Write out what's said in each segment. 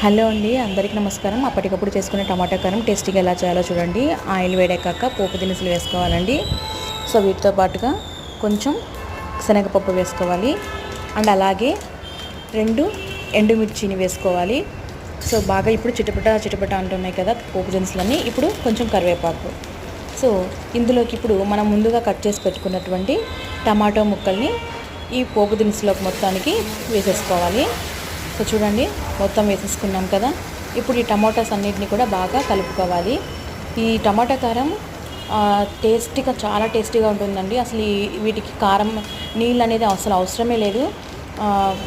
Hello అండి, అందరికీ నమస్కారం. అప్పటికప్పుడు చేసుకునే టమాటా కారం టేస్టీగా ఎలా చేయాలో చూడండి. ఆయిల్ వేడెక్కాక పోపు దినుసులు వేసుకోవాలండి. సో వీటితో పాటుగా కొంచెం శనగపప్పు వేసుకోవాలి అండ్ అలాగే 2 ఎండుమిర్చిని వేసుకోవాలి. సో బాగా ఇప్పుడు చిటపట అంటున్నాయి కదా పోపు దినుసులన్నీ. ఇప్పుడు కొంచెం కరివేపాకు. సో ఇందులోకి ఇప్పుడు మనం ముందుగా కట్ చేసి పెట్టుకున్నటువంటి టమాటో ముక్కల్ని ఈ పోపు దినుసులోకి మొత్తానికి వేసేసుకోవాలి. సో చూడండి, మొత్తం వేసేసుకున్నాం కదా. ఇప్పుడు ఈ టమాటాస్ అన్నిటిని కూడా బాగా కలుపుకోవాలి. ఈ టమాటా కారం చాలా టేస్టీగా ఉంటుందండి. అసలు వీటికి కారం నీళ్ళు అనేది అసలు అవసరమే లేదు.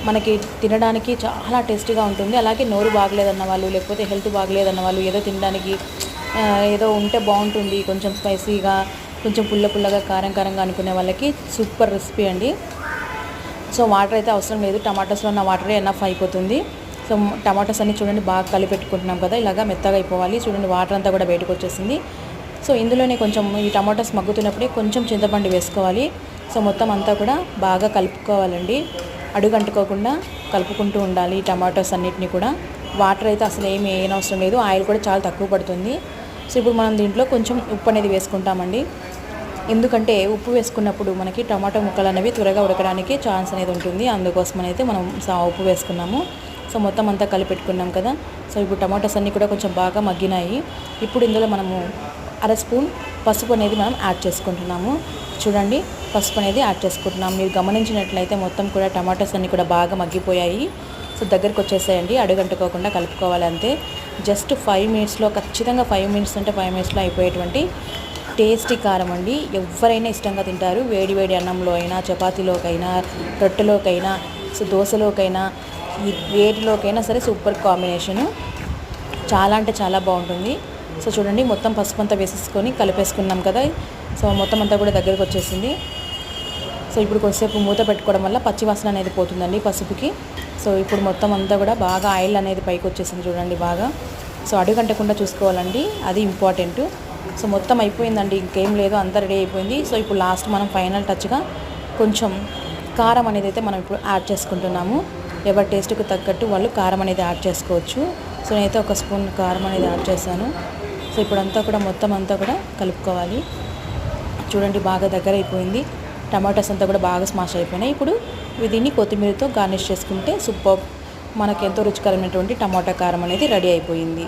మనకి తినడానికి చాలా టేస్టీగా ఉంటుంది. అలాగే నోరు బాగలేదన్న వాళ్ళు, లేకపోతే హెల్త్ బాగలేదన్న వాళ్ళు, ఏదో తినడానికి ఏదో ఉంటే బాగుంటుంది, కొంచెం స్పైసీగా, కొంచెం పుల్లగా కారంగా అనుకునే వాళ్ళకి సూపర్ రెసిపీ అండి. సో వాటర్ అయితే అవసరం లేదు, టమాటోస్లో ఉన్న వాటరే ఎనఫ్ అయిపోతుంది. సో టమాటోస్ అన్ని చూడండి బాగా కలిపెట్టుకుంటున్నాం కదా, ఇలాగా మెత్తగా అయిపోవాలి. చూడండి వాటర్ అంతా కూడా బయటకు వచ్చేసింది. సో ఇందులోనే కొంచెం ఈ టమాటోస్ మగ్గుతున్నప్పుడే కొంచెం చింతపండు వేసుకోవాలి. సో మొత్తం అంతా కూడా బాగా కలుపుకోవాలండి. అడుగంటుకోకుండా కలుపుకుంటూ ఉండాలి ఈ టమాటోస్ అన్నిటిని కూడా. వాటర్ అయితే అసలు ఏమీ వేయనవసరం లేదు, ఆయిల్ కూడా చాలా తక్కువ పడుతుంది. సో ఇప్పుడు మనం దీంట్లో కొంచెం ఉప్పు అనేది వేసుకుంటామండి. ఎందుకంటే ఉప్పు వేసుకున్నప్పుడు మనకి టమాటో ముక్కలు అనేవి త్వరగా ఉడకడానికి ఛాన్స్ అనేది ఉంటుంది. అందుకోసం అయితే మనం ఉప్పు వేసుకున్నాము. సో మొత్తం అంతా కలిపెట్టుకున్నాం కదా. సో ఇప్పుడు టమాటోస్ అన్నీ కూడా కొంచెం బాగా మగ్గినాయి. ఇప్పుడు ఇందులో మనము 1/2 స్పూన్ పసుపు అనేది మనం యాడ్ చేసుకుంటున్నాము. చూడండి, పసుపు అనేది యాడ్ చేసుకుంటున్నాం. మీరు గమనించినట్లయితే మొత్తం కూడా టమాటోస్ అన్నీ కూడా బాగా మగ్గిపోయాయి. సో దగ్గరికి వచ్చేసేయండి, అడుగంటుకోకుండా కలుపుకోవాలి అంతే. జస్ట్ 5 మినిట్స్లో, ఖచ్చితంగా 5 మినిట్స్ అంటే 5 మినిట్స్లో అయిపోయేటువంటి టేస్టీ కారం అండి. ఎవరైనా ఇష్టంగా తింటారు. వేడి అన్నంలో అయినా, చపాతీలోకైనా, రొట్టెలోకైనా, సో దోశలోకైనా, వేటిలోకైనా సరే సూపర్ కాంబినేషను. చాలా అంటే చాలా బాగుంటుంది. సో చూడండి, మొత్తం పసుపు అంతా వేసేసుకొని కలిపేసుకున్నాం కదా. సో మొత్తం అంతా కూడా దగ్గరికి వచ్చేసింది. సో ఇప్పుడు కొద్దిసేపు మూత పెట్టుకోవడం వల్ల పచ్చివాసన అనేది పోతుందండి పసుపుకి. సో ఇప్పుడు మొత్తం అంతా కూడా బాగా ఆయిల్ అనేది పైకి వచ్చేసింది చూడండి బాగా. సో అడుగంటకుండా చూసుకోవాలండి, అది ఇంపార్టెంట్. సో మొత్తం అయిపోయిందండి, ఇంకేం లేదు, అంతా రెడీ అయిపోయింది. సో ఇప్పుడు లాస్ట్ మనం ఫైనల్ టచ్గా కొంచెం కారం అనేది అయితే మనం ఇప్పుడు యాడ్ చేసుకుంటున్నాము. ఎవరి టేస్ట్కి తగ్గట్టు వాళ్ళు కారం అనేది యాడ్ చేసుకోవచ్చు. సో నేనైతే 1 స్పూన్ కారం అనేది యాడ్ చేశాను. సో ఇప్పుడు అంతా కూడా మొత్తం అంతా కూడా కలుపుకోవాలి. చూడండి బాగా దగ్గర అయిపోయింది. టమాటోస్ అంతా కూడా బాగా స్మాష్ అయిపోయినాయి. ఇప్పుడు దీన్ని కొత్తిమీరతో గార్నిష్ చేసుకుంటే సూపర్, మనకు ఎంతో రుచికరమైనటువంటి టమాటా కారం అనేది రెడీ అయిపోయింది.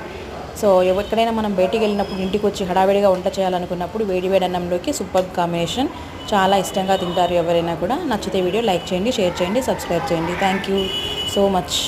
సో ఎక్కడైనా మనం బయటికి వెళ్ళినప్పుడు ఇంటికి వచ్చి హడావిడిగా వంట చేయాలనుకున్నప్పుడు వేడి అన్నంలోకి సూపర్ కాంబినేషన్. చాలా ఇష్టంగా తింటారు ఎవరైనా కూడా. నచ్చితే వీడియో లైక్ చేయండి, షేర్ చేయండి, సబ్స్క్రైబ్ చేయండి. Thank you so much.